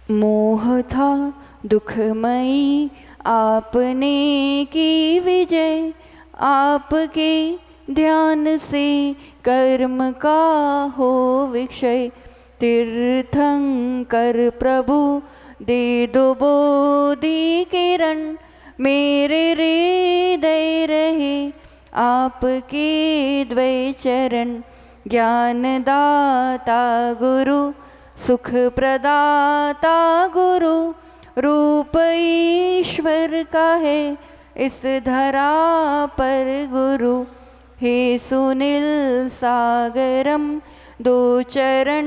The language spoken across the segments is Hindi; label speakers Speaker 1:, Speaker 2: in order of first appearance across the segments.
Speaker 1: मोह था दुखमयी आपने की विजय, आपके ध्यान से कर्म का हो विक्षय। तीर्थंकर प्रभु दे दो बोधि किरण, मेरे हृदय रहे आपके द्वय चरण। ज्ञानदाता गुरु सुख प्रदाता गुरु, रूप ईश्वर का है इस धरा पर गुरु। हे सुनील सागरम दो चरण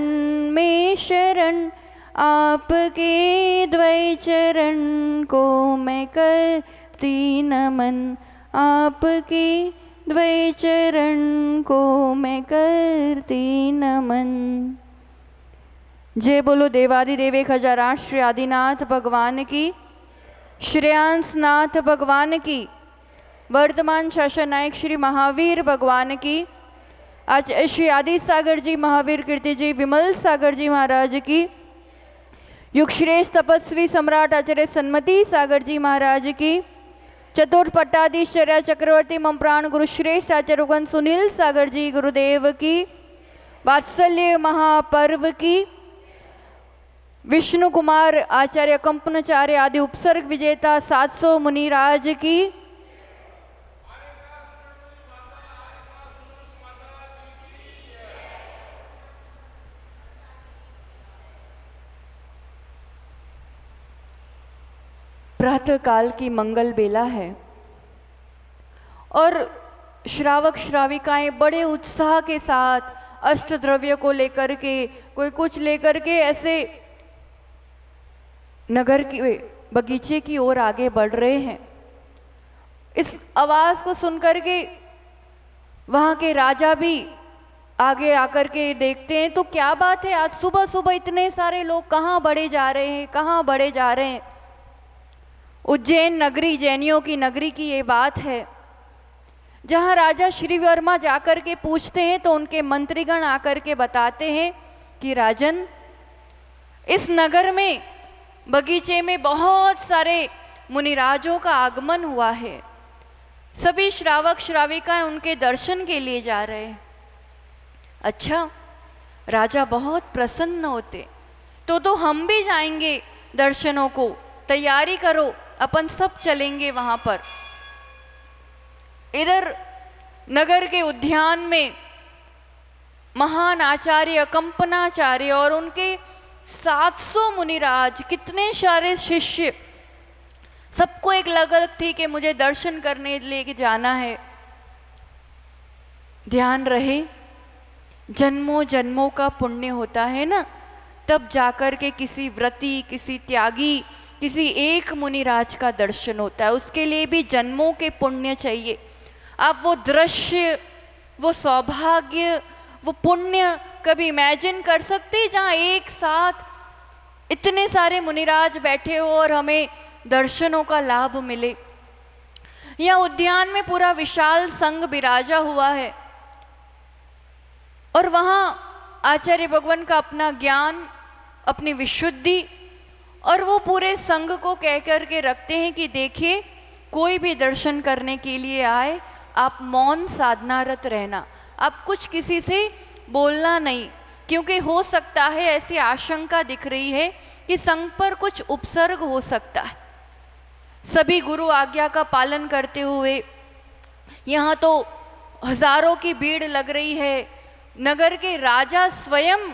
Speaker 1: में शरण, आपके द्वय चरण को मैं करती नमन। आपके द्वय चरण को मैं करती नमन। जय बोलो देवादिदेव 1008 श्री आदिनाथ भगवान की, श्रेयांसनाथ भगवान की, वर्तमान शासन नायक श्री महावीर भगवान की, आज श्री आदि सागर जी महावीर कीर्ति जी विमल सागर जी महाराज की, युग श्रेष्ठ तपस्वी सम्राट आचार्य सन्मति सागर जी महाराज की, चतुर्थ पट्टाधीश्चर्य चक्रवर्ती मम प्राण गुरु श्रेष्ठ आचार्य उगन सुनील सागर जी गुरुदेव की, वात्सल्य महापर्व की, विष्णु कुमार आचार्य कंपनाचार्य आदि उपसर्ग विजेता 700 मुनिराज की, प्रातः काल की मंगल बेला है और श्रावक श्राविकाएं बड़े उत्साह के साथ अष्टद्रव्य को लेकर के, कोई कुछ लेकर के ऐसे नगर के बगीचे की ओर आगे बढ़ रहे हैं। इस आवाज को सुनकर के वहां के राजा भी आगे आकर के देखते हैं तो क्या बात है, आज सुबह सुबह इतने सारे लोग कहाँ बढ़े जा रहे हैं, कहाँ बढ़े जा रहे हैं। उज्जैन नगरी, जैनियों की नगरी की ये बात है, जहां राजा श्री वर्मा जाकर के पूछते हैं तो उनके मंत्रीगण आकर के बताते हैं कि राजन, इस नगर में बगीचे में बहुत सारे मुनिराजों का आगमन हुआ है। सभी श्रावक श्राविकाएं उनके दर्शन के लिए जा रहे हैं। अच्छा, राजा बहुत प्रसन्न होते तो हम भी जाएंगे दर्शनों को, तैयारी करो, अपन सब चलेंगे वहां पर। इधर नगर के उद्यान में महान आचार्य कंपनाचार्य और उनके 700 मुनिराज, कितने सारे शिष्य, सबको एक लगन थी कि मुझे दर्शन करने लेके जाना है। ध्यान रहे, जन्मों जन्मों का पुण्य होता है ना, तब जाकर के किसी व्रती, किसी त्यागी, किसी एक मुनिराज का दर्शन होता है। उसके लिए भी जन्मों के पुण्य चाहिए। आप वो दृश्य, वो सौभाग्य, वो पुण्य कभी इमेजिन कर सकते जहाँ एक साथ इतने सारे मुनिराज बैठे हो और हमें दर्शनों का लाभ मिले। यहाँ उद्यान में पूरा विशाल संघ बिराजा हुआ है और वहाँ आचार्य भगवान का अपना ज्ञान, अपनी विशुद्धि, और वो पूरे संघ को कह कर के रखते हैं कि देखिए, कोई भी दर्शन करने के लिए आए, आप मौन साधनारत रहना, आप कुछ किसी से बोलना नहीं, क्योंकि हो सकता है, ऐसी आशंका दिख रही है कि संघ पर कुछ उपसर्ग हो सकता है। सभी गुरु आज्ञा का पालन करते हुए यहाँ तो हजारों की भीड़ लग रही है। नगर के राजा स्वयं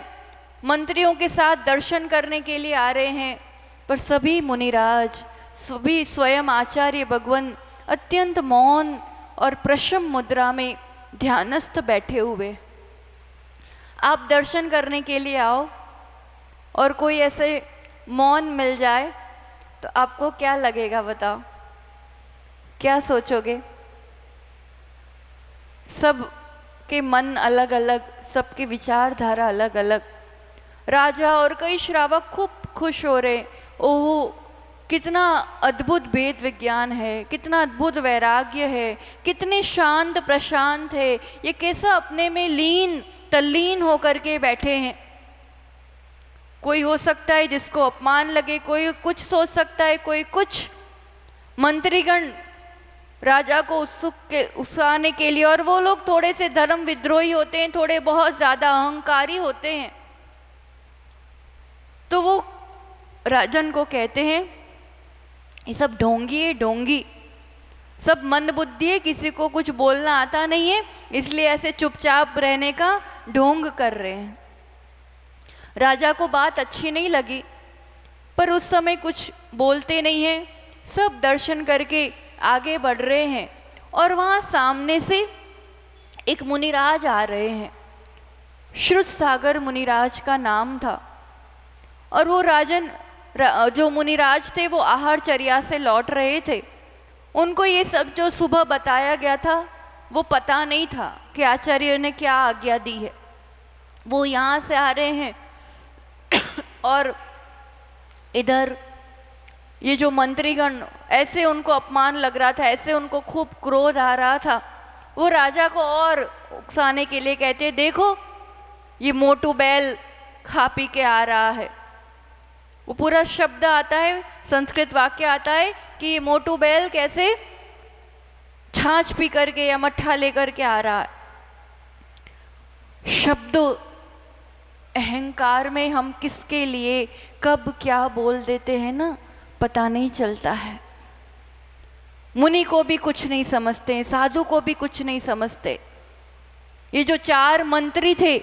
Speaker 1: मंत्रियों के साथ दर्शन करने के लिए आ रहे हैं, पर सभी मुनिराज, सभी स्वयं आचार्य भगवान अत्यंत मौन और प्रशम मुद्रा में ध्यानस्थ बैठे हुए। आप दर्शन करने के लिए आओ और कोई ऐसे मौन मिल जाए तो आपको क्या लगेगा, बताओ, क्या सोचोगे? सब के मन अलग अलग, सबकी विचारधारा अलग अलग। राजा और कई श्रावक खूब खुश हो रहे, ओह कितना अद्भुत वेद विज्ञान है, कितना अद्भुत वैराग्य है, कितने शांत प्रशांत है, ये कैसा अपने में लीन तल्लीन होकर के बैठे हैं। कोई हो सकता है जिसको अपमान लगे, कोई कुछ सोच सकता है, कोई कुछ। मंत्रीगण राजा को उकसाने के लिए, और वो लोग थोड़े से धर्म विद्रोही होते हैं, थोड़े बहुत ज्यादा अहंकारी होते हैं, तो वो राजन को कहते हैं ये सब ढोंगी है, ढोंगी, सब मंदबुद्धि है, किसी को कुछ बोलना आता नहीं है, इसलिए ऐसे चुपचाप रहने का ढोंग कर रहे हैं। राजा को बात अच्छी नहीं लगी, पर उस समय कुछ बोलते नहीं हैं, सब दर्शन करके आगे बढ़ रहे हैं। और वहाँ सामने से एक मुनिराज आ रहे हैं, श्रुतसागर मुनिराज का नाम था। और वो राजन जो मुनिराज थे वो आहारचर्या से लौट रहे थे। उनको ये सब जो सुबह बताया गया था वो पता नहीं था कि आचार्य ने क्या आज्ञा दी है। वो यहाँ से आ रहे हैं और इधर ये जो मंत्रीगण, ऐसे उनको अपमान लग रहा था, ऐसे उनको खूब क्रोध आ रहा था। वो राजा को और उकसाने के लिए कहते, देखो ये मोटू बैल खा पी के आ रहा है। वो पूरा शब्द आता है, संस्कृत वाक्य आता है कि ये मोटू बैल कैसे छाछ पी करके या मट्ठा लेकर के आ रहा है। शब्दों अहंकार में हम किसके लिए कब क्या बोल देते हैं ना, पता नहीं चलता है। मुनि को भी कुछ नहीं समझते, साधु को भी कुछ नहीं समझते। ये जो 4 मंत्री थे,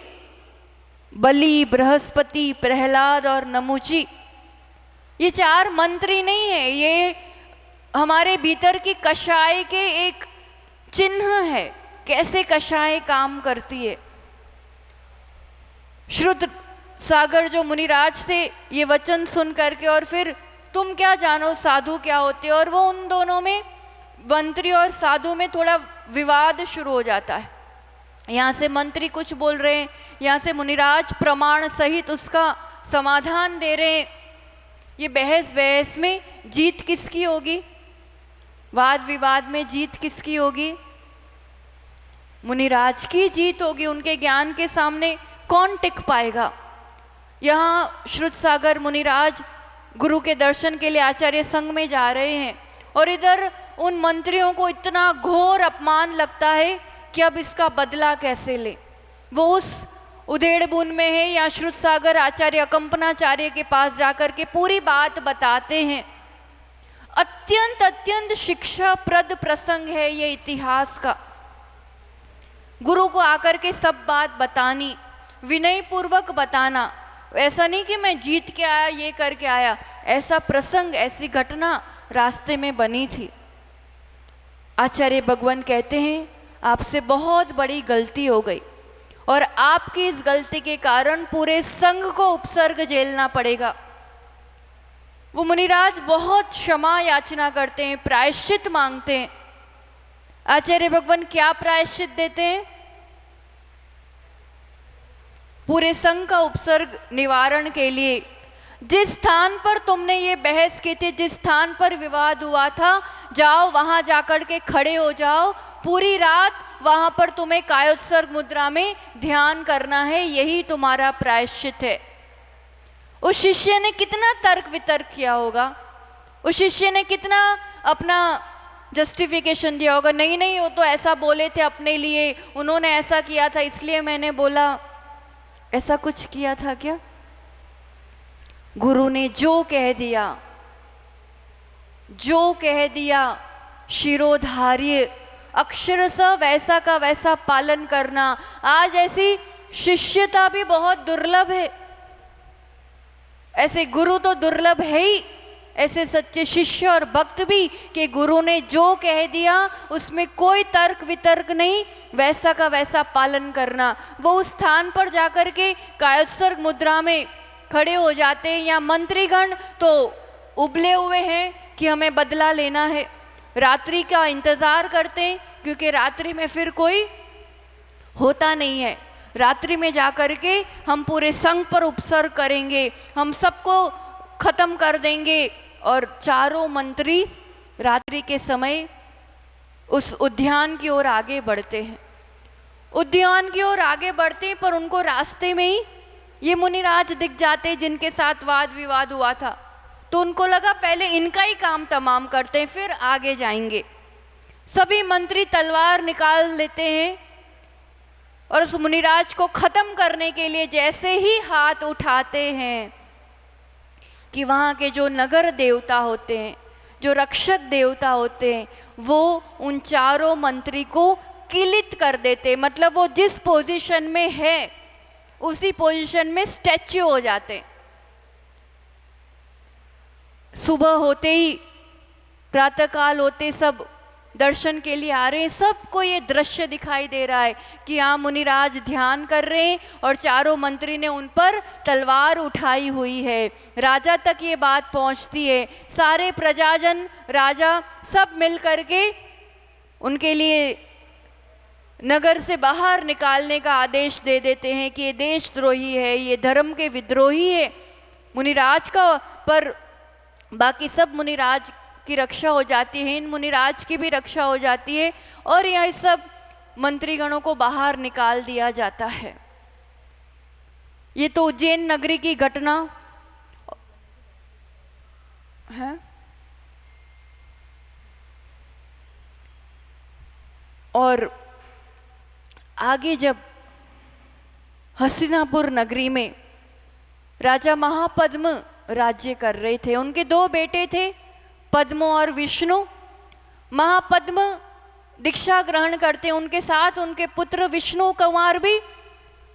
Speaker 1: बलि, बृहस्पति, प्रहलाद और नमुची, ये 4 मंत्री नहीं है, ये हमारे भीतर की कषाय के एक चिन्ह है, कैसे कषाय काम करती है। श्रुत सागर जो मुनिराज थे, ये वचन सुन करके, और फिर तुम क्या जानो साधु क्या होते, और वो उन दोनों में, मंत्री और साधु में थोड़ा विवाद शुरू हो जाता है। यहाँ से मंत्री कुछ बोल रहे हैं, यहाँ से मुनिराज प्रमाण सहित उसका समाधान दे रहे हैं। ये बहस में जीत किसकी होगी? वाद विवाद में जीत किसकी होगी? मुनिराज की जीत होगी। उनके ज्ञान के सामने कौन टिक पाएगा? यहाँ श्रुतसागर मुनिराज गुरु के दर्शन के लिए आचार्य संघ में जा रहे हैं, और इधर उन मंत्रियों को इतना घोर अपमान लगता है कि अब इसका बदला कैसे ले। वो उस उधेड़बुन में है, या श्रुतसागर आचार्य अकंपनाचार्य के पास जाकर के पूरी बात बताते हैं। अत्यंत शिक्षाप्रद प्रसंग है ये इतिहास का। गुरु को आकर के सब बात बतानी, विनय पूर्वक बताना, ऐसा नहीं कि मैं जीत के आया, ये करके आया। ऐसा प्रसंग, ऐसी घटना रास्ते में बनी थी। आचार्य भगवान कहते हैं आपसे बहुत बड़ी गलती हो गई, और आपकी इस गलती के कारण पूरे संघ को उपसर्ग झेलना पड़ेगा। वो मुनिराज बहुत क्षमा याचना करते हैं, प्रायश्चित मांगते हैं। आचार्य भगवान क्या प्रायश्चित देते हैं? पूरे संघ का उपसर्ग निवारण के लिए, जिस स्थान पर तुमने ये बहस की थी, जिस स्थान पर विवाद हुआ था, जाओ वहां जाकर के खड़े हो जाओ, पूरी रात वहां पर तुम्हें कायोत्सर्ग मुद्रा में ध्यान करना है, यही तुम्हारा प्रायश्चित है। उस शिष्य ने कितना तर्क वितर्क किया होगा, उस शिष्य ने कितना अपना जस्टिफिकेशन दिया होगा, नहीं नहीं वो तो ऐसा बोले थे अपने लिए, उन्होंने ऐसा किया था इसलिए मैंने बोला। ऐसा कुछ किया था क्या? गुरु ने जो कह दिया, जो कह दिया, शिरोधार्य अक्षरशः वैसा का वैसा पालन करना। आज ऐसी शिष्यता भी बहुत दुर्लभ है, ऐसे गुरु तो दुर्लभ है ही, ऐसे सच्चे शिष्य और भक्त भी कि गुरु ने जो कह दिया उसमें कोई तर्क वितर्क नहीं, वैसा का वैसा पालन करना। वो उस स्थान पर जाकर के कायोत्सर्ग मुद्रा में खड़े हो जाते हैं। या मंत्रीगण तो उबले हुए हैं कि हमें बदला लेना है, रात्रि का इंतजार करते हैं, क्योंकि रात्रि में फिर कोई होता नहीं है। रात्रि में जाकर के हम पूरे संघ पर उपसर्ग करेंगे, हम सबको खत्म कर देंगे। और चारों मंत्री रात्रि के समय उस उद्यान की ओर आगे बढ़ते हैं। उद्यान की ओर आगे बढ़ते हैं, पर उनको रास्ते में ही ये मुनिराज दिख जाते जिनके साथ वाद विवाद हुआ था, तो उनको लगा पहले इनका ही काम तमाम करते हैं फिर आगे जाएंगे। सभी मंत्री तलवार निकाल लेते हैं और उस मुनिराज को खत्म करने के लिए जैसे ही हाथ उठाते हैं कि वहाँ के जो नगर देवता होते हैं, जो रक्षक देवता होते हैं, वो उन चारों मंत्री को किलित कर देते। मतलब वो जिस पोजीशन में है उसी पोजीशन में स्टैच्यू हो जाते। सुबह होते ही, प्रातःकाल होते सब दर्शन के लिए आ रहे हैं। सबको ये दृश्य दिखाई दे रहा है कि यहाँ मुनिराज ध्यान कर रहे हैं और चारों मंत्री ने उन पर तलवार उठाई हुई है। राजा तक ये बात पहुँचती है। सारे प्रजाजन, राजा सब मिल करके उनके लिए नगर से बाहर निकालने का आदेश दे देते हैं कि ये देशद्रोही है, ये धर्म के विद्रोही है मुनिराज का। पर बाकी सब मुनिराज की रक्षा हो जाती है, इन मुनिराज की भी रक्षा हो जाती है और यह सब मंत्रीगणों को बाहर निकाल दिया जाता है। ये तो उज्जैन नगरी की घटना है। और आगे जब हस्तिनापुर नगरी में राजा महापद्म राज्य कर रहे थे, उनके दो बेटे थे, पद्म और विष्णु। महापद्म दीक्षा ग्रहण करते हैं, उनके साथ उनके पुत्र विष्णु कुमार भी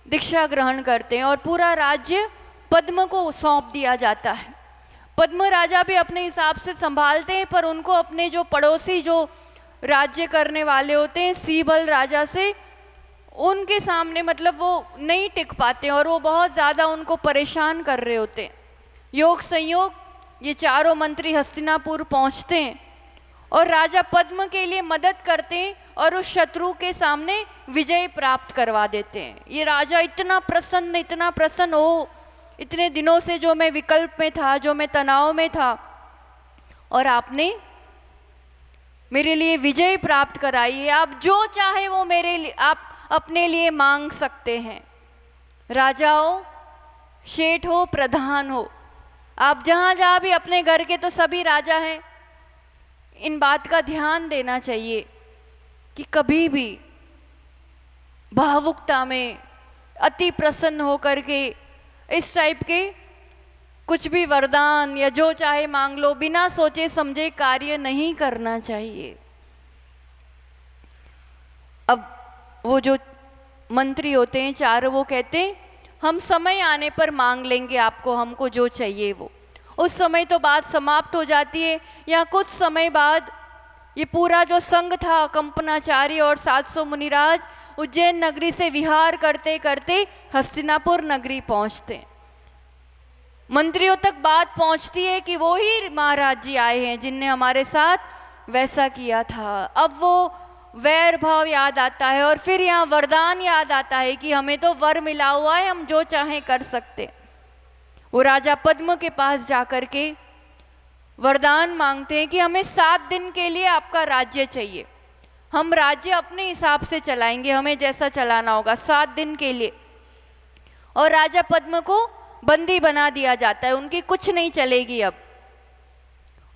Speaker 1: दीक्षा ग्रहण करते हैं और पूरा राज्य पद्म को सौंप दिया जाता है। पद्म राजा भी अपने हिसाब से संभालते हैं, पर उनको अपने जो पड़ोसी जो राज्य करने वाले होते हैं सीबल राजा से, उनके सामने मतलब वो नहीं टिक पाते और वो बहुत ज़्यादा उनको परेशान कर रहे होते हैं। योग संयोग ये चारों मंत्री हस्तिनापुर पहुंचते हैं और राजा पद्म के लिए मदद करते हैं और उस शत्रु के सामने विजय प्राप्त करवा देते हैं। ये राजा इतना प्रसन्न हो, इतने दिनों से जो मैं विकल्प में था, जो मैं तनाव में था, और आपने मेरे लिए विजय प्राप्त कराई है। आप जो चाहे वो मेरे लिए, आप अपने लिए मांग सकते हैं। राजा हो, शेठ हो, प्रधान हो, आप जहाँ जहाँ भी, अपने घर के तो सभी राजा हैं, इन बात का ध्यान देना चाहिए कि कभी भी भावुकता में अति प्रसन्न होकर के इस टाइप के कुछ भी वरदान या जो चाहे मांग लो, बिना सोचे समझे कार्य नहीं करना चाहिए। अब वो जो मंत्री होते हैं चारों, वो कहते हैं हम समय आने पर मांग लेंगे आपको, हमको जो चाहिए वो। उस समय तो बात समाप्त हो जाती है। या कुछ समय बाद ये पूरा जो संघ था, कंपनाचारी और 700 मुनिराज, उज्जैन नगरी से विहार करते करते हस्तिनापुर नगरी पहुंचते हैं। मंत्रियों तक बात पहुंचती है कि वो ही महाराज जी आए हैं जिनने हमारे साथ वैसा किया था। अब वो वैर भाव याद आता है और फिर यहाँ वरदान याद आता है कि हमें तो वर मिला हुआ है, हम जो चाहें कर सकते। वो राजा पद्म के पास जाकर के वरदान मांगते हैं कि हमें 7 दिन के लिए आपका राज्य चाहिए, हम राज्य अपने हिसाब से चलाएंगे, हमें जैसा चलाना होगा 7 दिन के लिए। और राजा पद्म को बंदी बना दिया जाता है, उनकी कुछ नहीं चलेगी अब।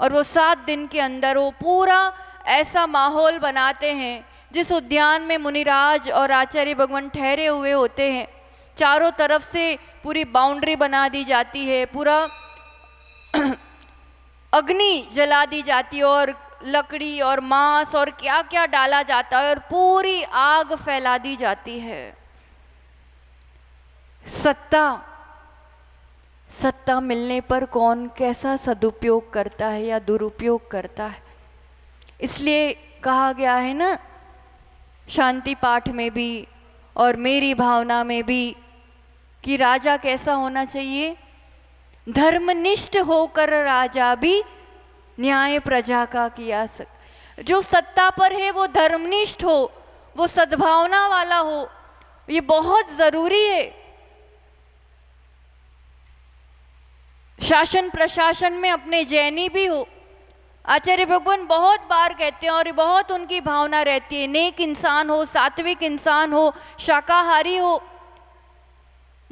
Speaker 1: और वो 7 दिन के अंदर वो पूरा ऐसा माहौल बनाते हैं जिस उद्यान में मुनिराज और आचार्य भगवान ठहरे हुए होते हैं। चारों तरफ से पूरी बाउंड्री बना दी जाती है, पूरा अग्नि जला दी जाती है और लकड़ी और मांस और क्या क्या डाला जाता है और पूरी आग फैला दी जाती है। सत्ता मिलने पर कौन कैसा सदुपयोग करता है या दुरुपयोग करता है। इसलिए कहा गया है ना शांति पाठ में भी और मेरी भावना में भी कि राजा कैसा होना चाहिए, धर्मनिष्ठ होकर राजा भी न्याय प्रजा का किया सक। जो सत्ता पर है वो धर्मनिष्ठ हो, वो सद्भावना वाला हो, ये बहुत जरूरी है। शासन प्रशासन में अपने जैनी भी हो। आचार्य भगवान बहुत बार कहते हैं और बहुत उनकी भावना रहती है, नेक इंसान हो, सात्विक इंसान हो, शाकाहारी हो।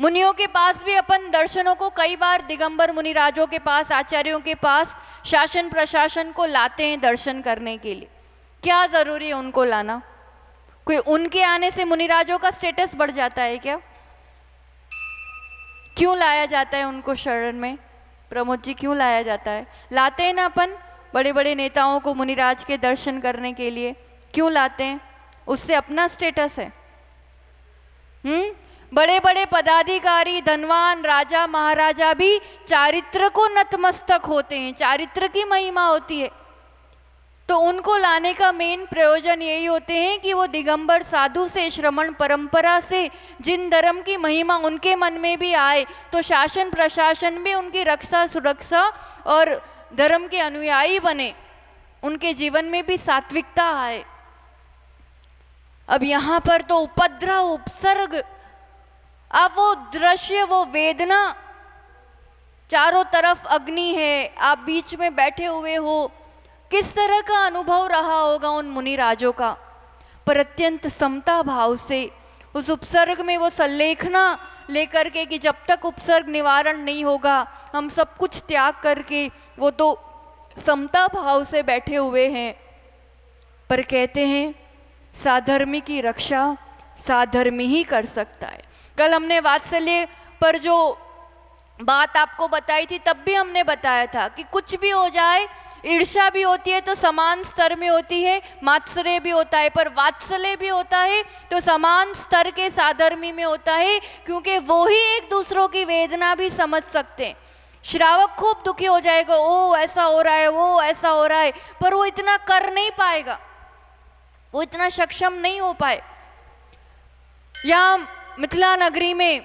Speaker 1: मुनियों के पास भी अपन दर्शनों को कई बार दिगंबर मुनिराजों के पास, आचार्यों के पास, शासन प्रशासन को लाते हैं दर्शन करने के लिए। क्या जरूरी है उनको लाना? कोई उनके आने से मुनिराजों का स्टेटस बढ़ जाता है क्या? क्यों लाया जाता है उनको शरण में? प्रमोद जी, क्यों लाया जाता है? लाते हैं ना अपन बड़े बड़े नेताओं को मुनिराज के दर्शन करने के लिए, क्यों लाते हैं? उससे अपना स्टेटस है। बड़े बड़े पदाधिकारी, धनवान, राजा महाराजा भी चारित्र को नतमस्तक होते हैं, चारित्र की महिमा होती है। तो उनको लाने का मेन प्रयोजन यही होते हैं कि वो दिगंबर साधु से, श्रमण परंपरा से जिन धर्म की महिमा उनके मन में भी आए, तो शासन प्रशासन भी उनकी रक्षा सुरक्षा और धर्म के अनुयायी बने, उनके जीवन में भी सात्विकता आए। अब यहाँ पर तो उपद्रव, उपसर्ग, अब वो दृश्य, वो वेदना, चारों तरफ अग्नि है, आप बीच में बैठे हुए हो, किस तरह का अनुभव रहा होगा उन मुनिराजों का। पर अत्यंत समता भाव से उस उपसर्ग में वो संलेखना लेकर के कि जब तक उपसर्ग निवारण नहीं होगा हम सब कुछ त्याग करके, वो तो समता भाव से बैठे हुए हैं। पर कहते हैं साधर्मी की रक्षा साधर्मी ही कर सकता है। कल हमने वात्सल्य पर जो बात आपको बताई थी, तब भी हमने बताया था कि कुछ भी हो जाए, ईर्ष्या भी होती है तो समान स्तर में होती है, मात्सर्य भी होता है, पर वात्सल्य भी होता है तो समान स्तर के साधर्मी में होता है, क्योंकि वो ही एक दूसरों की वेदना भी समझ सकते हैं। श्रावक खूब दुखी हो जाएगा, ओ ऐसा हो रहा है, वो ऐसा हो रहा है, पर वो इतना कर नहीं पाएगा, वो इतना सक्षम नहीं हो पाए। यहाँ मिथिला नगरी में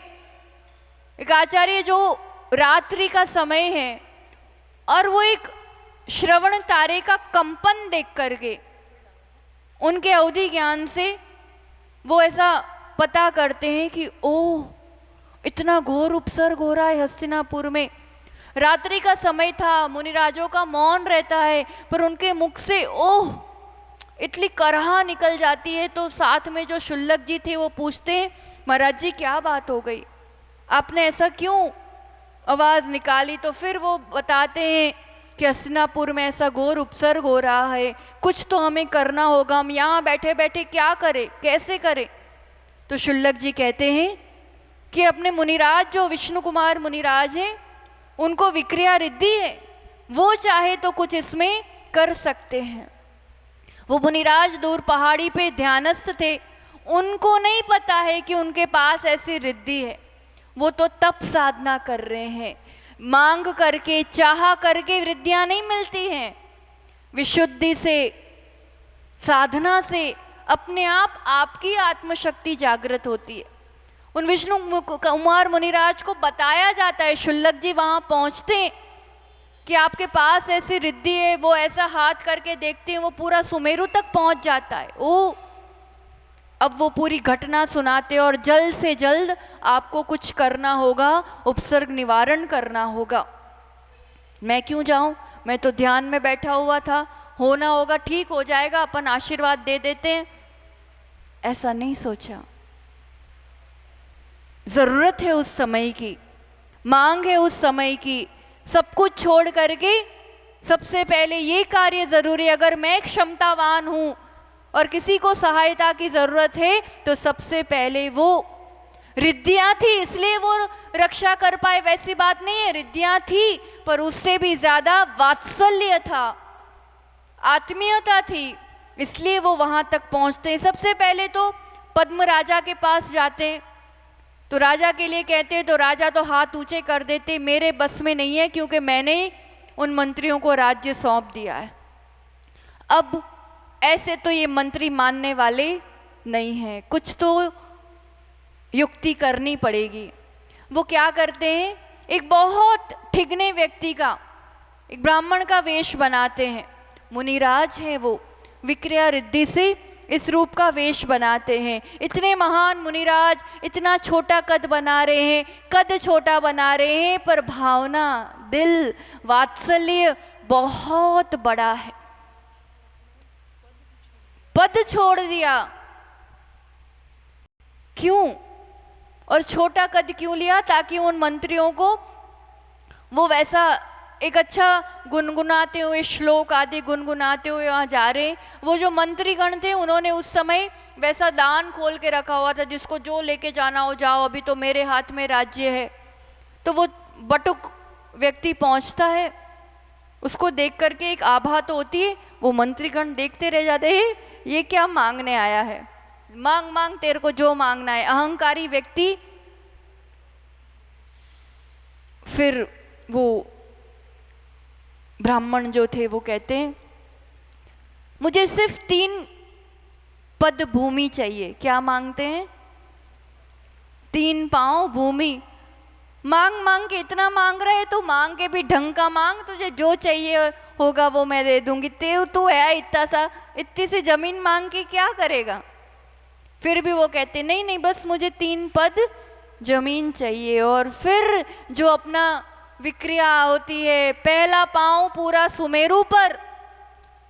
Speaker 1: एक आचार्य, जो रात्रि का समय है और वो एक श्रवण तारे का कंपन देख करके उनके अवधि ज्ञान से वो ऐसा पता करते हैं कि ओह इतना घोर उपसर्ग हो रहा है हस्तिनापुर में। रात्रि का समय था, मुनिराजों का मौन रहता है, पर उनके मुख से ओह इतनी करहा निकल जाती है। तो साथ में जो शुल्लक जी थे वो पूछते हैं, महाराज जी क्या बात हो गई, आपने ऐसा क्यों आवाज निकाली? तो फिर वो बताते हैं कि हस्तिनापुर में ऐसा घोर उपसर्ग हो रहा है, कुछ तो हमें करना होगा, हम यहाँ बैठे बैठे क्या करें, कैसे करें? तो शुल्लक जी कहते हैं कि अपने मुनिराज, जो विष्णु कुमार मुनिराज हैं, उनको विक्रिया रिद्धि है, वो चाहे तो कुछ इसमें कर सकते हैं। वो मुनिराज दूर पहाड़ी पे ध्यानस्थ थे, उनको नहीं पता है कि उनके पास ऐसी रिद्धि है। वो तो तप साधना कर रहे हैं, मांग करके, चाह करके वृद्धियां नहीं मिलती हैं। विशुद्धि से, साधना से अपने आप आपकी आत्मशक्ति जागृत होती है। उन विष्णु कुमार मुनिराज को बताया जाता है, शुल्लक जी वहां पहुंचते हैं कि आपके पास ऐसी रिद्धि है, वो ऐसा हाथ करके देखते हैं, वो पूरा सुमेरु तक पहुंच जाता है। ओ अब वो पूरी घटना सुनाते और जल्द से जल्द आपको कुछ करना होगा, उपसर्ग निवारण करना होगा। मैं क्यों जाऊं, मैं तो ध्यान में बैठा हुआ था, होना होगा, ठीक हो जाएगा, अपन आशीर्वाद दे देते हैं, ऐसा नहीं सोचा। जरूरत है उस समय की, मांग है उस समय की, सब कुछ छोड़ करके सबसे पहले ये कार्य जरूरी। अगर मैं क्षमतावान हूं और किसी को सहायता की जरूरत है तो सबसे पहले वो रिद्धियां थी इसलिए वो रक्षा कर पाए, वैसी बात नहीं है। रिद्धियां थी पर उससे भी ज्यादा वात्सल्य था, आत्मीयता थी, इसलिए वो वहां तक पहुंचते हैं। सबसे पहले तो पद्म राजा के पास जाते हैं, तो राजा के लिए कहते हैं, तो राजा तो हाथ ऊंचे कर देते, मेरे बस में नहीं है, क्योंकि मैंने उन मंत्रियों को राज्य सौंप दिया है। अब ऐसे तो ये मंत्री मानने वाले नहीं हैं, कुछ तो युक्ति करनी पड़ेगी। वो क्या करते हैं, एक बहुत ठिगने व्यक्ति का, एक ब्राह्मण का वेश बनाते हैं। मुनिराज हैं वो, विक्रिया रिद्धि से इस रूप का वेश बनाते हैं। इतने महान मुनिराज इतना छोटा कद बना रहे हैं, कद छोटा बना रहे हैं, पर भावना, दिल, वात्सल्य बहुत बड़ा है। पद छोड़ दिया, क्यों? और छोटा कद क्यों लिया? ताकि उन मंत्रियों को वो वैसा एक अच्छा गुनगुनाते हुए, श्लोक आदि गुनगुनाते हुए वहाँ जा रहे हैं। वो जो मंत्रीगण थे उन्होंने उस समय वैसा दान खोल के रखा हुआ था, जिसको जो लेके जाना हो जाओ, अभी तो मेरे हाथ में राज्य है। तो वो बटुक व्यक्ति पहुंचता है, उसको देख करके एक आभा तो होती है, वो मंत्रीगण देखते रह जाते हैं, ये क्या मांगने आया है, मांग मांग तेरे को जो मांगना है। अहंकारी व्यक्ति फिर वो ब्राह्मण जो थे वो कहते हैं मुझे सिर्फ 3 पद भूमि चाहिए। क्या मांगते हैं? 3 पांव भूमि। मांग मांग के इतना मांग रहे तो मांग के भी ढंग का मांग, तुझे जो चाहिए होगा वो मैं दे दूंगी। तू है इतनी सी जमीन मांग के क्या करेगा? फिर भी वो कहते नहीं नहीं, बस मुझे 3 पद जमीन चाहिए। और फिर जो अपना विक्रिया होती है, पहला पांव पूरा सुमेरु पर,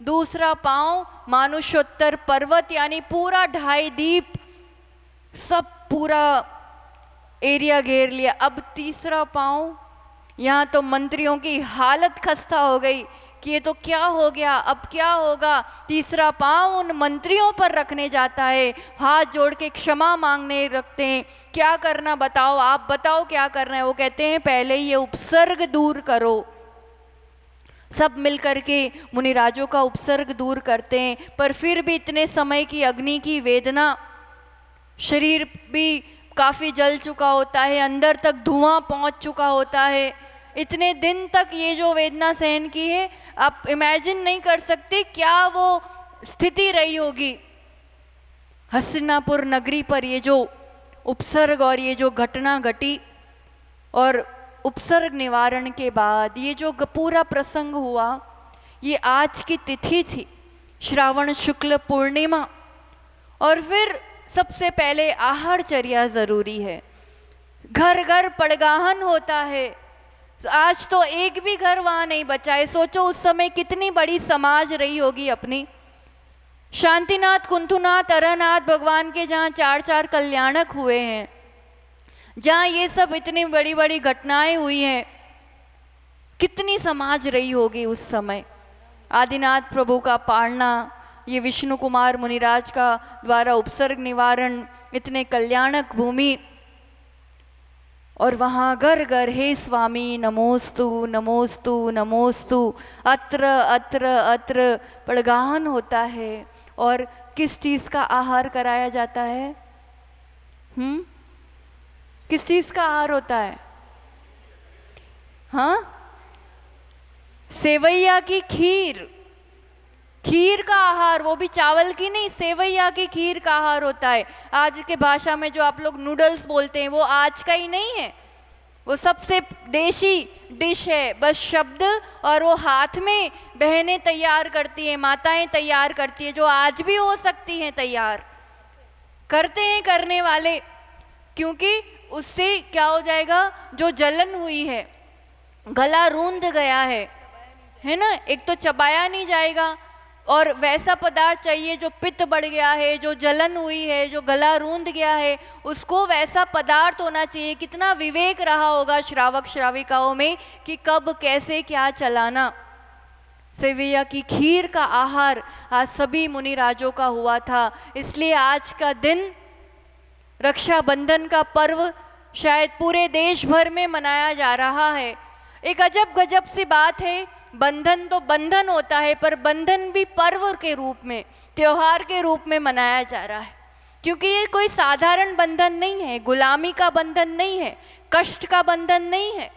Speaker 1: दूसरा पांव मानुषोत्तर पर्वत यानी पूरा 2.5 द्वीप, सब पूरा एरिया घेर लिया। अब तीसरा पांव, यहाँ तो मंत्रियों की हालत खस्ता हो गई कि ये तो क्या हो गया, अब क्या होगा। तीसरा पांव उन मंत्रियों पर रखने जाता है, हाथ जोड़ के क्षमा मांगने रखते हैं। क्या करना बताओ, आप बताओ क्या करना है। वो कहते हैं पहले ये उपसर्ग दूर करो। सब मिलकर के मुनिराजों का उपसर्ग दूर करते हैं, पर फिर भी इतने समय की अग्नि की वेदना, शरीर भी काफी जल चुका होता है, अंदर तक धुआं पहुंच चुका होता है। इतने दिन तक ये जो वेदना सहन की है, आप इमेजिन नहीं कर सकते क्या वो स्थिति रही होगी। हस्तिनापुर नगरी पर ये जो उपसर्ग और ये जो घटना घटी, और उपसर्ग निवारण के बाद ये जो पूरा प्रसंग हुआ, ये आज की तिथि थी, श्रावण शुक्ल पूर्णिमा। और फिर सबसे पहले आहारचर्या जरूरी है। घर घर पड़गाहन होता है। आज तो एक भी घर वहां नहीं बचा है। सोचो उस समय कितनी बड़ी समाज रही होगी अपनी। शांतिनाथ, कुंथुनाथ, अरनाथ भगवान के जहाँ 4-4 कल्याणक हुए हैं, जहाँ ये सब इतनी बड़ी बड़ी घटनाएं हुई हैं, कितनी समाज रही होगी उस समय। आदिनाथ प्रभु का पालना, ये विष्णु कुमार मुनिराज का द्वारा उपसर्ग निवारण, इतने कल्याणक भूमि, और वहाँ घर घर हे स्वामी नमोस्तु नमोस्तु नमोस्तु, अत्र अत्र अत्र पड़गाहन होता है। और किस चीज़ का आहार कराया जाता है? किस चीज़ का आहार होता है? हाँ, सेवैया की खीर। खीर का आहार, वो भी चावल की नहीं, सेवैया की खीर का आहार होता है। आज के भाषा में जो आप लोग नूडल्स बोलते हैं, वो आज का ही नहीं है, वो सबसे देशी डिश है। बस शब्द और वो हाथ में बहनें तैयार करती हैं, माताएं तैयार करती हैं, जो आज भी हो सकती हैं तैयार, करते हैं करने वाले। क्योंकि उससे क्या हो जाएगा, जो जलन हुई है, गला रूंध गया है ना, एक तो चबाया नहीं जाएगा, और वैसा पदार्थ चाहिए जो पित्त बढ़ गया है, जो जलन हुई है, जो गला रूंध गया है, उसको वैसा पदार्थ होना चाहिए। कितना विवेक रहा होगा श्रावक श्राविकाओं में कि कब कैसे क्या चलाना। सेवैया की खीर का आहार आज सभी मुनिराजों का हुआ था। इसलिए आज का दिन, रक्षाबंधन का पर्व, शायद पूरे देश भर में मनाया जा रहा है। एक अजब गजब सी बात है, बंधन तो बंधन होता है, पर बंधन भी पर्व के रूप में, त्योहार के रूप में मनाया जा रहा है। क्योंकि ये कोई साधारण बंधन नहीं है, गुलामी का बंधन नहीं है, कष्ट का बंधन नहीं है।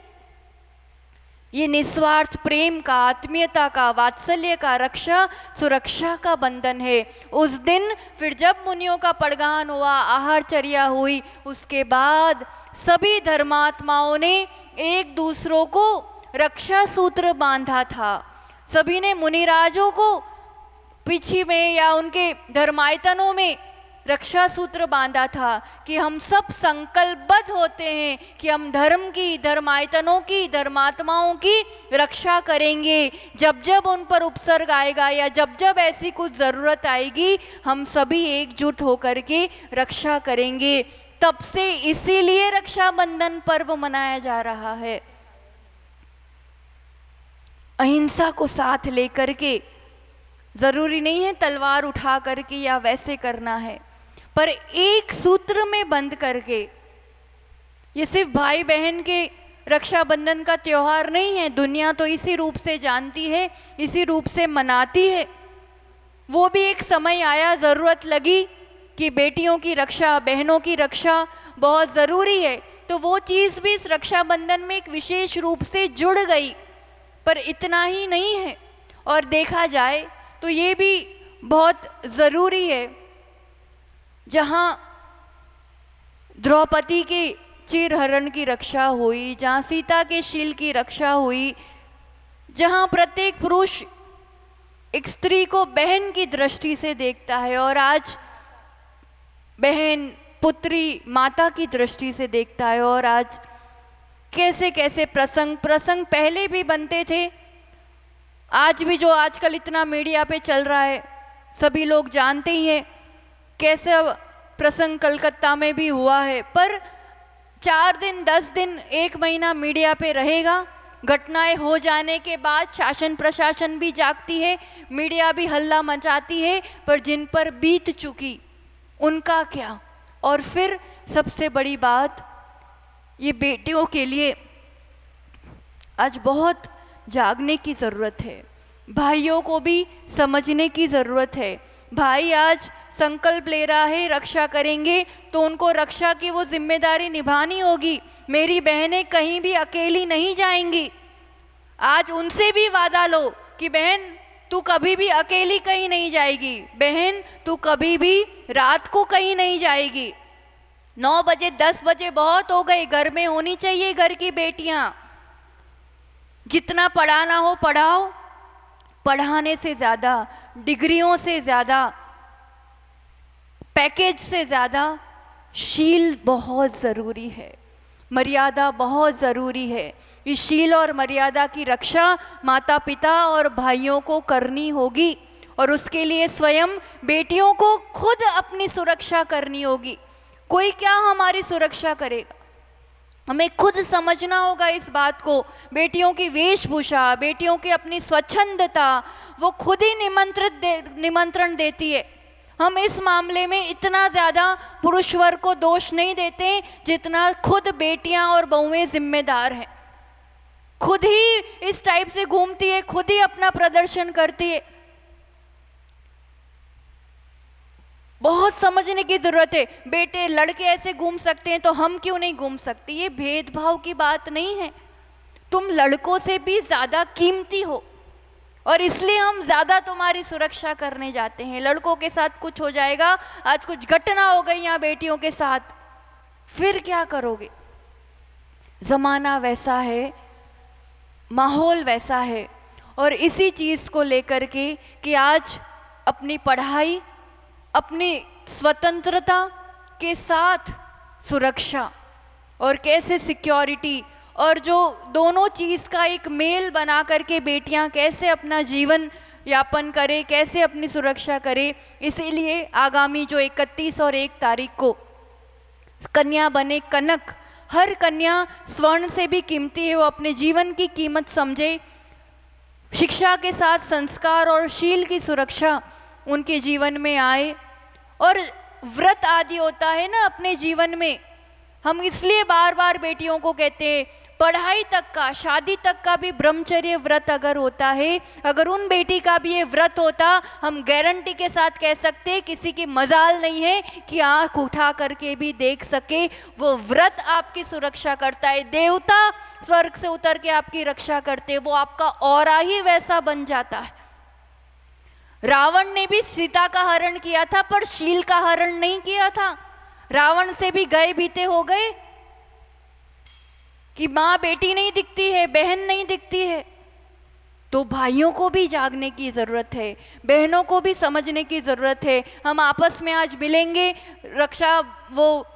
Speaker 1: ये निस्वार्थ प्रेम का, आत्मीयता का, वात्सल्य का, रक्षा सुरक्षा का बंधन है। उस दिन फिर जब मुनियों का पड़गाहन हुआ, आहारचर्या हुई, उसके बाद सभी धर्मात्माओं ने एक दूसरों को रक्षा सूत्र बांधा था। सभी ने मुनिराजों को पीछे में या उनके धर्मायतनों में रक्षा सूत्र बांधा था कि हम सब संकल्पबद्ध होते हैं कि हम धर्म की, धर्मायतनों की, धर्मात्माओं की रक्षा करेंगे। जब जब उन पर उपसर्ग आएगा या जब जब ऐसी कुछ ज़रूरत आएगी, हम सभी एकजुट होकर के रक्षा करेंगे। तब से इसीलिए रक्षाबंधन पर्व मनाया जा रहा है। अहिंसा को साथ लेकर के, जरूरी नहीं है तलवार उठा करके या वैसे करना है, पर एक सूत्र में बंध करके। ये सिर्फ भाई बहन के रक्षाबंधन का त्योहार नहीं है, दुनिया तो इसी रूप से जानती है, इसी रूप से मनाती है। वो भी एक समय आया, जरूरत लगी कि बेटियों की रक्षा, बहनों की रक्षा बहुत ज़रूरी है, तो वो चीज़ भी इस रक्षाबंधन में एक विशेष रूप से जुड़ गई। पर इतना ही नहीं है, और देखा जाए तो ये भी बहुत ज़रूरी है। जहाँ द्रौपदी के चिरहरण की रक्षा हुई, जहाँ सीता के शील की रक्षा हुई, जहाँ प्रत्येक पुरुष एक स्त्री को बहन की दृष्टि से देखता है, और आज बहन पुत्री माता की दृष्टि से देखता है। और आज कैसे कैसे प्रसंग पहले भी बनते थे, आज भी जो आजकल इतना मीडिया पे चल रहा है, सभी लोग जानते ही हैं कैसे प्रसंग कलकत्ता में भी हुआ है। पर 4 दिन, 10 दिन, 1 महीना मीडिया पे रहेगा, घटनाएं हो जाने के बाद शासन प्रशासन भी जागती है, मीडिया भी हल्ला मचाती है, पर जिन पर बीत चुकी उनका क्या। और फिर सबसे बड़ी बात, ये बेटियों के लिए आज बहुत जागने की ज़रूरत है, भाइयों को भी समझने की ज़रूरत है। भाई आज संकल्प ले रहा है रक्षा करेंगे, तो उनको रक्षा की वो जिम्मेदारी निभानी होगी। मेरी बहनें कहीं भी अकेली नहीं जाएंगी। आज उनसे भी वादा लो कि बहन तू कभी भी अकेली कहीं नहीं जाएगी, बहन तू कभी भी रात को कहीं नहीं जाएगी। 9 बजे 10 बजे बहुत हो गए, घर में होनी चाहिए घर की बेटियां। जितना पढ़ाना हो पढ़ाओ, पढ़ाने से ज़्यादा, डिग्रियों से ज़्यादा, पैकेज से ज़्यादा शील बहुत ज़रूरी है, मर्यादा बहुत ज़रूरी है। इस शील और मर्यादा की रक्षा माता पिता और भाइयों को करनी होगी, और उसके लिए स्वयं बेटियों को खुद अपनी सुरक्षा करनी होगी। कोई क्या हमारी सुरक्षा करेगा, हमें खुद समझना होगा इस बात को। बेटियों की वेशभूषा, बेटियों की अपनी स्वच्छंदता, वो खुद ही निमंत्रण देती है। हम इस मामले में इतना ज़्यादा पुरुष वर्ग को दोष नहीं देते जितना खुद बेटियां और बहुएं जिम्मेदार हैं। खुद ही इस टाइप से घूमती है, खुद ही अपना प्रदर्शन करती है। बहुत समझने की जरूरत है। बेटे लड़के ऐसे घूम सकते हैं तो हम क्यों नहीं घूम सकते? ये भेदभाव की बात नहीं है। तुम लड़कों से भी ज्यादा कीमती हो, और इसलिए हम ज्यादा तुम्हारी सुरक्षा करने जाते हैं। लड़कों के साथ कुछ हो जाएगा, आज कुछ घटना हो गई यहाँ बेटियों के साथ, फिर क्या करोगे? जमाना वैसा है, माहौल वैसा है, और इसी चीज को लेकर के कि आज अपनी पढ़ाई, अपनी स्वतंत्रता के साथ सुरक्षा और कैसे सिक्योरिटी, और जो दोनों चीज़ का एक मेल बना करके बेटियां कैसे अपना जीवन यापन करे, कैसे अपनी सुरक्षा करे। इसीलिए आगामी जो 31 और 1 तारीख को कन्या बने कनक, हर कन्या स्वर्ण से भी कीमती है, वो अपने जीवन की कीमत समझे। शिक्षा के साथ संस्कार और शील की सुरक्षा उनके जीवन में आए। और व्रत आदि होता है ना अपने जीवन में, हम इसलिए बार बार बेटियों को कहते हैं, पढ़ाई तक का, शादी तक का भी ब्रह्मचर्य व्रत अगर होता है, अगर उन बेटी का भी ये व्रत होता, हम गारंटी के साथ कह सकते हैं किसी की मजाल नहीं है कि आंख उठा करके भी देख सके। वो व्रत आपकी सुरक्षा करता है, देवता स्वर्ग से उतर के आपकी रक्षा करते हैं, वो आपका औरा ही वैसा बन जाता है। रावण ने भी सीता का हरण किया था, पर शील का हरण नहीं किया था। रावण से भी गए बीते हो गए कि माँ बेटी नहीं दिखती है, बहन नहीं दिखती है। तो भाइयों को भी जागने की ज़रूरत है, बहनों को भी समझने की ज़रूरत है। हम आपस में आज मिलेंगे, रक्षा वो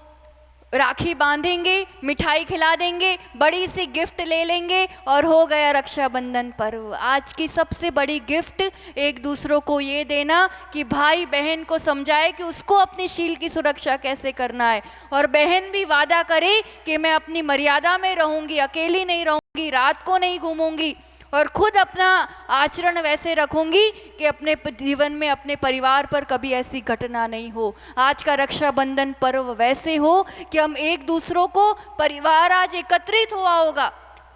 Speaker 1: राखी बांधेंगे, मिठाई खिला देंगे, बड़ी सी गिफ्ट ले लेंगे और हो गया रक्षाबंधन पर्व। आज की सबसे बड़ी गिफ्ट एक दूसरों को ये देना कि भाई बहन को समझाए कि उसको अपनी शील की सुरक्षा कैसे करना है, और बहन भी वादा करे कि मैं अपनी मर्यादा में रहूंगी, अकेली नहीं रहूंगी, रात को नहीं घूमूंगी, और खुद अपना आचरण वैसे रखूंगी कि अपने जीवन में अपने परिवार पर कभी ऐसी घटना नहीं हो। आज का रक्षाबंधन पर्व वैसे हो कि हम एक दूसरों को, परिवार आज एकत्रित हुआ होगा,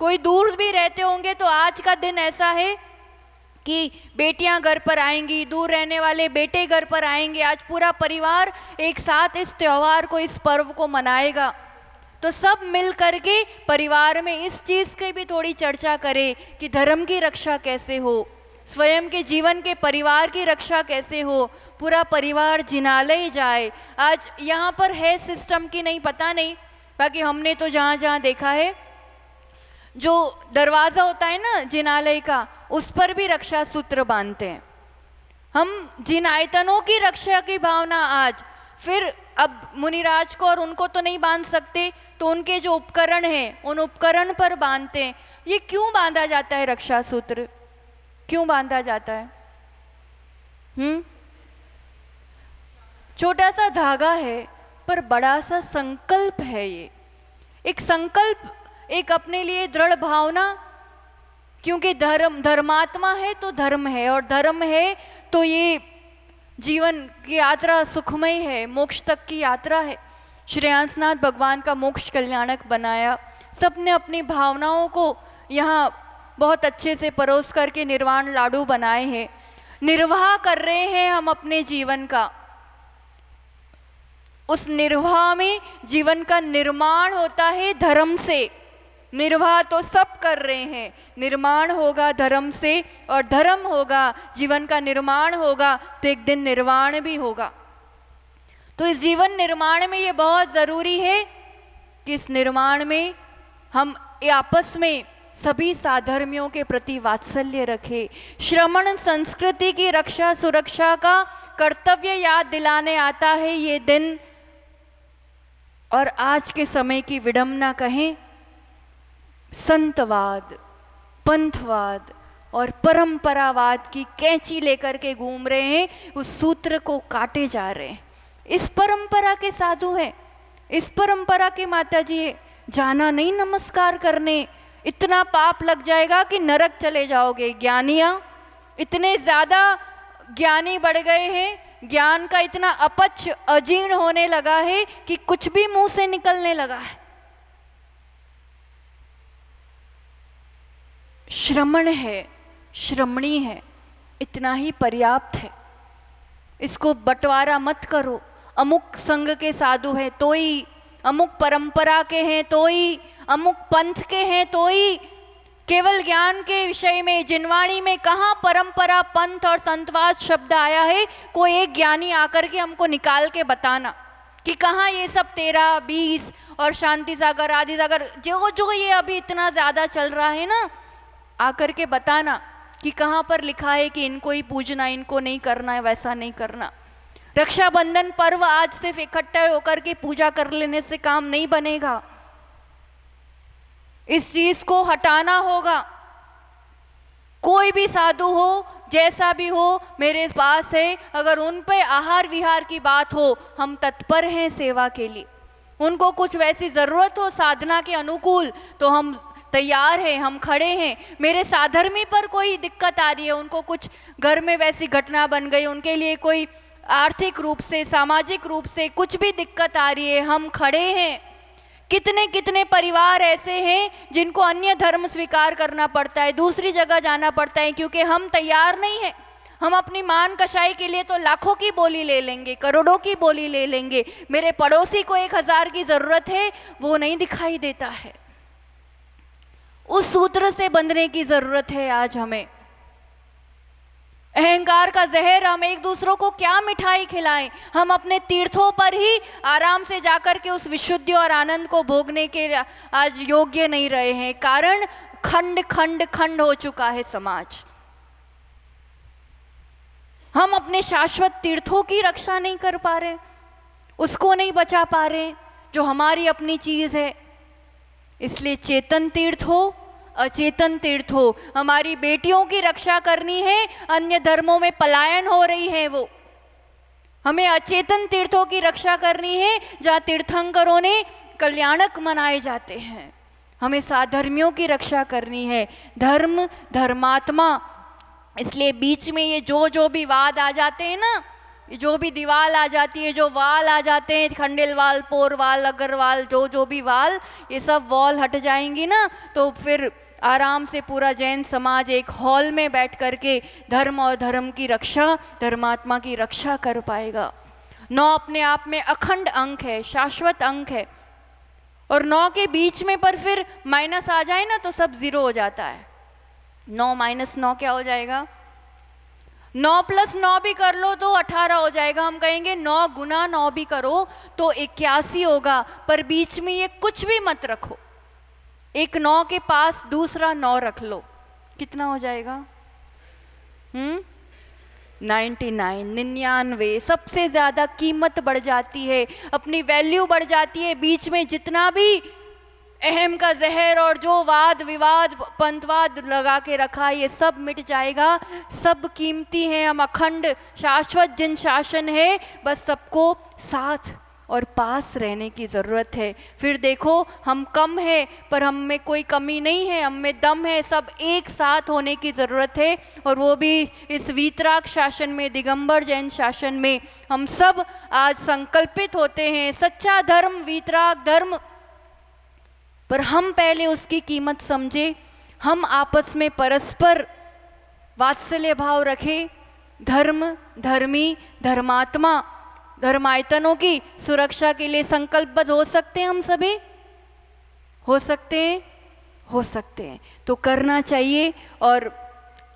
Speaker 1: कोई दूर भी रहते होंगे तो आज का दिन ऐसा है कि बेटियां घर पर आएंगी, दूर रहने वाले बेटे घर पर आएंगे, आज पूरा परिवार एक साथ इस त्योहार को, इस पर्व को मनाएगा। तो सब मिल करके परिवार में इस चीज़ की भी थोड़ी चर्चा करें कि धर्म की रक्षा कैसे हो, स्वयं के जीवन के परिवार की रक्षा कैसे हो, पूरा परिवार जिनालय जाए। आज यहाँ पर है सिस्टम की नहीं, पता नहीं, बाकी हमने तो जहाँ जहाँ देखा है, जो दरवाज़ा होता है ना जिनालय का, उस पर भी रक्षा सूत्र बांधते हैं। हम जिन आयतनों की रक्षा की भावना आज, फिर अब मुनिराज को और उनको तो नहीं बांध सकते, तो उनके जो उपकरण हैं उन उपकरण पर बांधते हैं। ये क्यों बांधा जाता है रक्षा सूत्र, क्यों बांधा जाता है? छोटा सा धागा है पर बड़ा सा संकल्प है। ये एक संकल्प, एक अपने लिए दृढ़ भावना, क्योंकि धर्म, धर्मात्मा है तो धर्म है, और धर्म है तो ये जीवन की यात्रा सुखमय है, मोक्ष तक की यात्रा है। श्रेयांसनाथ भगवान का मोक्ष कल्याणक बनाया, सबने अपनी भावनाओं को यहाँ बहुत अच्छे से परोस करके निर्वाण लाडू बनाए हैं, निर्वाह कर रहे हैं हम अपने जीवन का। उस निर्वाह में जीवन का निर्माण होता है धर्म से। निर्वाह तो सब कर रहे हैं, निर्माण होगा धर्म से, और धर्म होगा, जीवन का निर्माण होगा, तो एक दिन निर्वाण भी होगा। तो इस जीवन निर्माण में ये बहुत ज़रूरी है कि इस निर्माण में हम आपस में सभी साधर्मियों के प्रति वात्सल्य रखें। श्रमण संस्कृति की रक्षा सुरक्षा का कर्तव्य याद दिलाने आता है ये दिन। और आज के समय की विडंबना कहें, संतवाद, पंथवाद और परंपरावाद की कैंची लेकर के घूम रहे हैं, उस सूत्र को काटे जा रहे हैं। इस परंपरा के साधु हैं, इस परंपरा के माता जी, जाना नहीं नमस्कार करने, इतना पाप लग जाएगा कि नरक चले जाओगे। ज्ञानियाँ इतने ज़्यादा ज्ञानी बढ़ गए हैं, ज्ञान का इतना अपच अजीर्ण होने लगा है कि कुछ भी मुंह से निकलने लगा है। श्रमण है, श्रमणी है, इतना ही पर्याप्त है। इसको बंटवारा मत करो, अमुक संघ के साधु हैं तो ही, अमुक परंपरा के हैं तो ही, अमुक पंथ के हैं तो ही। केवल ज्ञान के विषय में जिनवाणी में कहाँ परंपरा, पंथ और संतवाद शब्द आया है? कोई एक ज्ञानी आकर के हमको निकाल के बताना कि कहाँ ये सब 13, 20 और शांति सागर, आदि सागर, जो जो ये अभी इतना ज़्यादा चल रहा है ना, आकर के बताना कि कहाँ पर लिखा है कि इनको ही पूजना, इनको नहीं करना है, वैसा नहीं करना। रक्षाबंधन पर्व आज सिर्फ इकट्ठे होकर के पूजा कर लेने से काम नहीं बनेगा, इस चीज को हटाना होगा। कोई भी साधु हो, जैसा भी हो, मेरे पास है, अगर उन पे आहार विहार की बात हो, हम तत्पर हैं सेवा के लिए। उनको कुछ वैसी ज़रूरत हो साधना के अनुकूल, तो हम तैयार हैं, हम खड़े हैं। मेरे साधर्मी पर कोई दिक्कत आ रही है, उनको कुछ घर में वैसी घटना बन गई, उनके लिए कोई आर्थिक रूप से, सामाजिक रूप से कुछ भी दिक्कत आ रही है, हम खड़े हैं। कितने कितने परिवार ऐसे हैं जिनको अन्य धर्म स्वीकार करना पड़ता है, दूसरी जगह जाना पड़ता है, क्योंकि हम तैयार नहीं हैं। हम अपनी मान कशाई के लिए तो लाखों की बोली ले लेंगे, करोड़ों की बोली ले लेंगे, मेरे पड़ोसी को 1000 की ज़रूरत है, वो नहीं दिखाई देता है। उस सूत्र से बंधने की ज़रूरत है आज हमें। अहंकार का जहर, हम एक दूसरों को क्या मिठाई खिलाएं? हम अपने तीर्थों पर ही आराम से जाकर के उस विशुद्धि और आनंद को भोगने के आज योग्य नहीं रहे हैं। कारण खंड खंड खंड हो चुका है समाज। हम अपने शाश्वत तीर्थों की रक्षा नहीं कर पा रहे, उसको नहीं बचा पा रहे, जो हमारी अपनी चीज़ है। इसलिए चेतन तीर्थ हो, अचेतन तीर्थ हो, हमारी बेटियों की रक्षा करनी है, अन्य धर्मों में पलायन हो रही है वो। हमें अचेतन तीर्थों की रक्षा करनी है जहाँ तीर्थंकरों ने कल्याणक मनाए जाते हैं। हमें साधर्मियों की रक्षा करनी है, धर्म धर्मात्मा। इसलिए बीच में ये जो भी वाद आ जाते हैं ना, जो भी दीवाल आ जाती है, जो वाल आ जाते हैं, खंडेलवाल, पोरवाल, अग्रवाल, जो भी वाल, ये सब वॉल हट जाएंगी ना, तो फिर आराम से पूरा जैन समाज एक हॉल में बैठ करके धर्म और धर्म की रक्षा, धर्मात्मा की रक्षा कर पाएगा। 9 अपने आप में अखंड अंक है, शाश्वत अंक है, और 9 के बीच में पर फिर माइनस आ जाए ना तो सब 0 हो जाता है। 9 - 9 क्या हो जाएगा? 9 + 9 भी कर लो तो 18 हो जाएगा। हम कहेंगे 9 × 9 भी करो तो 81 होगा, पर बीच में ये कुछ भी मत रखो। एक 9 के पास दूसरा 9 रख लो, कितना हो जाएगा? 99। सबसे ज्यादा कीमत बढ़ जाती है, अपनी वैल्यू बढ़ जाती है। बीच में जितना भी अहम का जहर और जो वाद विवाद पंथवाद लगा के रखा, ये सब मिट जाएगा। सब कीमती हैं, हम अखंड शाश्वत जिन शासन है, बस सबको साथ और पास रहने की ज़रूरत है। फिर देखो हम कम है पर हम में कोई कमी नहीं है, हम में दम है। सब एक साथ होने की ज़रूरत है, और वो भी इस वीतराग शासन में, दिगंबर जैन शासन में हम सब आज संकल्पित होते हैं। सच्चा धर्म वीतराग धर्म, पर हम पहले उसकी कीमत समझे, हम आपस में परस्पर वात्सल्य भाव रखें। धर्म धर्मी धर्मात्मा धर्मायतनों की सुरक्षा के लिए संकल्पबद्ध हो सकते हैं। हम सभी हो सकते हैं, हो सकते हैं तो करना चाहिए। और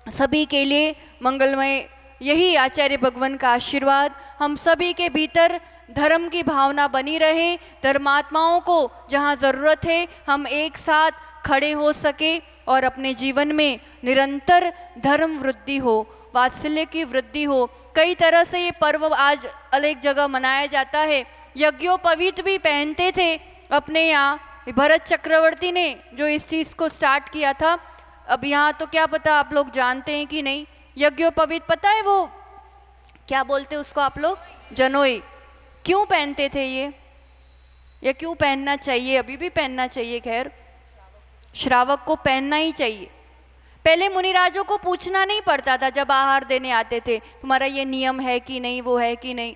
Speaker 1: सभी के लिए मंगलमय यही आचार्य भगवान का आशीर्वाद हम सभी के भीतर धर्म की भावना बनी रहे। धर्मात्माओं को जहाँ ज़रूरत है हम एक साथ खड़े हो सके, और अपने जीवन में निरंतर धर्म वृद्धि हो, वात्सल्य की वृद्धि हो। कई तरह से ये पर्व आज अलग जगह मनाया जाता है। यज्ञोपवीत भी पहनते थे अपने यहाँ। भरत चक्रवर्ती ने जो इस चीज़ को स्टार्ट किया था, अब यहाँ तो क्या पता आप लोग जानते हैं कि नहीं। यज्ञोपवीत पता है वो क्या बोलते हैं उसको आप लोग? जनोई। क्यों पहनते थे ये, या क्यों पहनना चाहिए? अभी भी पहनना चाहिए, खैर श्रावक को पहनना ही चाहिए। पहले मुनिराजों को पूछना नहीं पड़ता था जब आहार देने आते थे, तुम्हारा ये नियम है कि नहीं, वो है कि नहीं।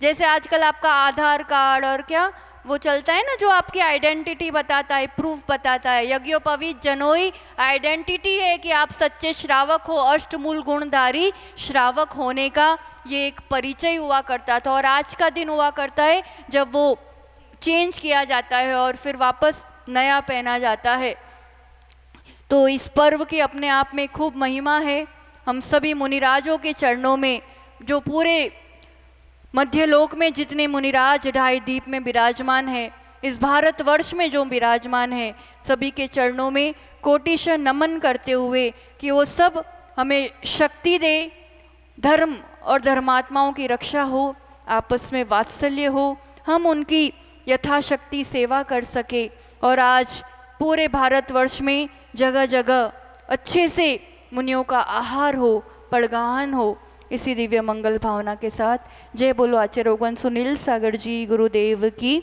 Speaker 1: जैसे आजकल आपका आधार कार्ड और क्या वो चलता है ना, जो आपकी आइडेंटिटी बताता है, प्रूफ बताता है। यज्ञोपवीत जनोई आइडेंटिटी है कि आप सच्चे श्रावक हो, अष्टमूल गुणधारी श्रावक होने का ये एक परिचय हुआ करता था। और आज का दिन हुआ करता है जब वो चेंज किया जाता है और फिर वापस नया पहना जाता है। तो इस पर्व की अपने आप में खूब महिमा है। हम सभी मुनिराजों के चरणों में, जो पूरे मध्यलोक में जितने मुनिराज ढाई दीप में विराजमान है, इस भारतवर्ष में जो विराजमान है, सभी के चरणों में कोटिशः नमन करते हुए कि वो सब हमें शक्ति दे, धर्म और धर्मात्माओं की रक्षा हो, आपस में वात्सल्य हो, हम उनकी यथाशक्ति सेवा कर सके। और आज पूरे भारतवर्ष में जगह जगह अच्छे से मुनियों का आहार हो, पड़गाहन हो। इसी दिव्य मंगल भावना के साथ जय बोलो आचार्य भगवान सुनील सागर जी गुरुदेव की।